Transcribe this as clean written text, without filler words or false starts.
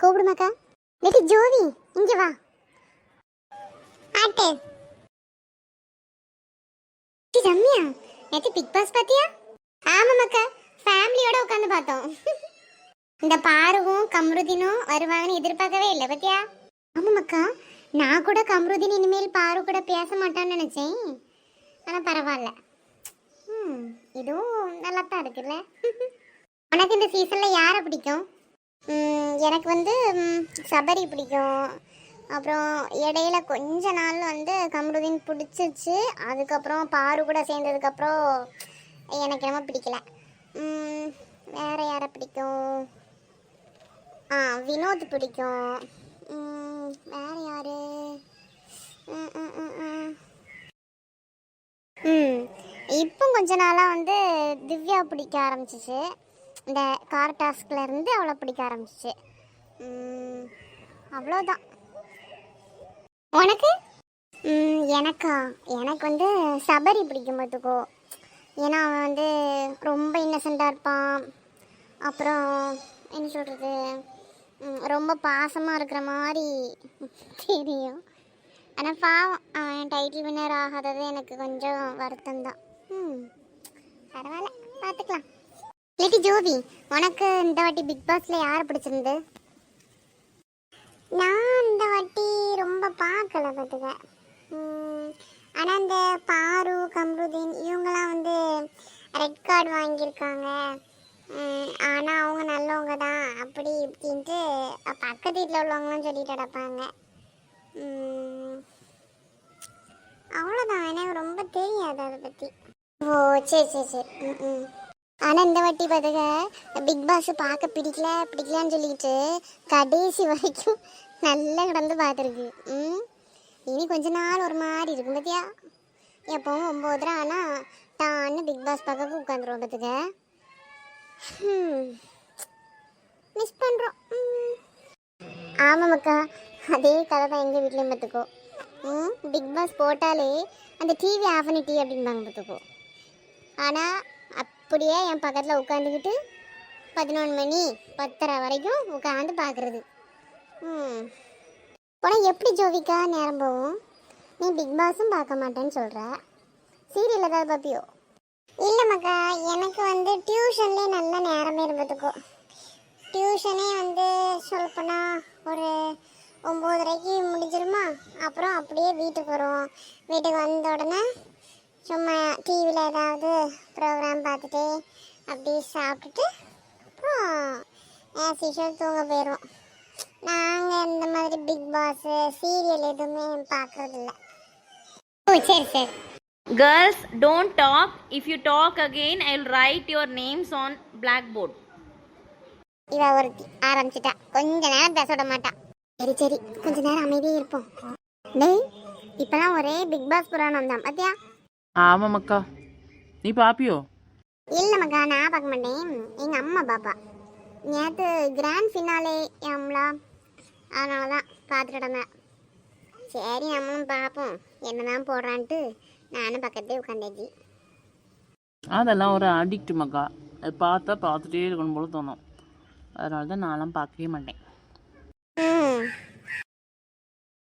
கூப்பிடுமாக்கா. Lady Jovi இங்க வா. ஆட்டே ரம்யா, நேத்து பிக் பாஸ் பாத்தியா? ஆமாமாக்கா, ஃபேமிலியோட உட்காந்து பார்த்தோம். இந்த பாருவும் கம்ருதீனும் வருவாங்கன்னு எதிர்பார்க்கவே இல்லை பத்தியா? ஆமாமாக்கா, நான் கூட கம்ருதீன் இனிமேல் பாரு கூட பேச மாட்டான்னு நினைச்சேன். ஆனா பரவாயில்ல, இதுவும் நல்லா தான் இருக்குல்ல. உனக்கு இந்த சீசன்ல யாரை பிடிக்கும்? எனக்கு வந்து சபரி பிடிக்கும். அப்புறம் இடையில கொஞ்ச நாள் வந்து கம்ருதீன் பிடிச்சிச்சு. அதுக்கப்புறம் பாரு கூட சேர்ந்ததுக்கப்புறம் எனக்கு என்னமோ பிடிக்கல. வேற யாரை பிடிக்கும்? வினோத் பிடிக்கும். வேற யாரு? இப்போ கொஞ்ச நாளாக வந்து திவ்யா பிடிக்க ஆரம்பிச்சிச்சு. இந்த கார் டாஸ்க்ல இருந்து அவளை பிடிக்க ஆரம்பிச்சிச்சு. அவ்வளோதான். உனக்கு? எனக்கா, எனக்கு வந்து சபரி பிடிக்கும் பார்த்துக்கோ. ஏன்னா அவன் வந்து ரொம்ப இன்னசென்ட்டாக இருப்பான். அப்புறம் என்ன சொல்கிறது, ரொம்ப பாசமாக இருக்கிற மாதிரி தெரியும். ஆனால் பாவம், அவன் டைட்டில் வின்னர் ஆகாதது எனக்கு கொஞ்சம் வருத்தம்தான். பரவாயில்ல, பார்த்துக்கலாம். லேடி ஜோவி, உனக்கு இந்த வாட்டி பிக் பாஸ்ல யாரை பிடிச்சிருந்து? நான் இந்த வாட்டி ரொம்ப பார்க்கல பார்த்துக்க. ஆனால் இந்த பாரு கம்ருதீன் இவங்கெல்லாம் வந்து ரெட் கார்டு வாங்கியிருக்காங்க. ஆனால் அவங்க நல்லவங்க தான் அப்படி இப்படின்ட்டு பக்கத்து வீட்டில் உள்ளவங்களாம் சொல்லிட்டு கிடப்பாங்க. அவ்வளோதான், எனக்கு ரொம்ப தெரியாது அதை பற்றி. ஓ சரி சரி சரி. ஆனால் இந்த வாட்டி பார்த்துக்க பிக் பாஸ் பார்க்க பிடிக்கலான்னு சொல்லிட்டு கடைசி வரைக்கும் நல்லா கிடந்து பார்த்துருக்கு. இனி கொஞ்ச நாள் ஒரு மாதிரி இருக்கும் பார்த்தியா? எப்போவும் 9:30 ஆனால் டான்னு பிக் பாஸ் பார்க்க உட்காந்துருவோம் பார்த்துக்க. மிஸ் பண்ணுறோம். ஆமாம்க்கா, அதே கதை தான் எங்கள் வீட்லேயும் பார்த்துக்கோ. பிக் பாஸ் போட்டாலே அந்த டிவி ஆஃப் பண்ணி டீ அப்படின்பாங்க பார்த்துக்கோ. ஆனால் அப்படியே என் பக்கத்தில் உட்காந்துக்கிட்டு 11 மணி 10:30 வரைக்கும் உட்காந்து பார்க்குறது. உனக்கு எப்படி ஜோவிக்கா நேரம் போகும்? நீ பிக் பாஸும் பார்க்க மாட்டேன்னு சொல்கிற, சீரியல் ஏதாவது பார்ப்பியோ? இல்லை மக்கா, எனக்கு வந்து டியூஷன்லேயே நல்ல நேரமே இருந்ததுக்கோ. டியூஷனே வந்து சொல்லப்போனால் ஒரு 9:30க்கு முடிஞ்சிருமா. அப்புறம் அப்படியே வீட்டுக்கு வருவோம். வீட்டுக்கு வந்த உடனே சும்மா டிவியில் ஏதாவது ப்ரோக்ராம் பார்த்துட்டு அப்படியே சாப்பிட்டுட்டு அப்புறம் ஆஸ் யூஷுவல் தூங்க போயிடுவோம். நாங்கள் இந்த மாதிரி பிக் பாஸ் சீரியல் எதுவுமே பார்க்குறதில்ல. ஓ சரி சரி. Girls, don't talk. If you talk again, I'll write your names on blackboard. இவ ஒருத்தி ஆரம்பிச்சிட்டா, கொஞ்ச நேரம் பேச விட மாட்டா. சரி சரி, கொஞ்ச நேரம் அமைதியே இருப்போம். டேய், இப்பெல்லாம் ஒரே பிக் பாஸ் புராணம் தான் பாத்தியா? ஆமா மக்கா, நீ பாப்பியோ? இல்ல மக்கா, நான் பார்க்க மாட்டேன், எங்க அம்மா பாப்பா. நேற்று கிராண்ட் ஃபினாலே ஆம்லா, அதனால தான் பார்த்துட்டு இருந்தேன். சரி நம்மளும் பார்ப்போம் என்னதான் போடுறான்ட்டு நானும் பக்கத்தே உட்காந்தாச்சு. அதெல்லாம் ஒரு அடிக்ட் மக்கா, அது பார்த்துட்டே இருக்கணும் போல தோணும். அதனால தான் நான்லாம் பார்க்கவே மாட்டேன்.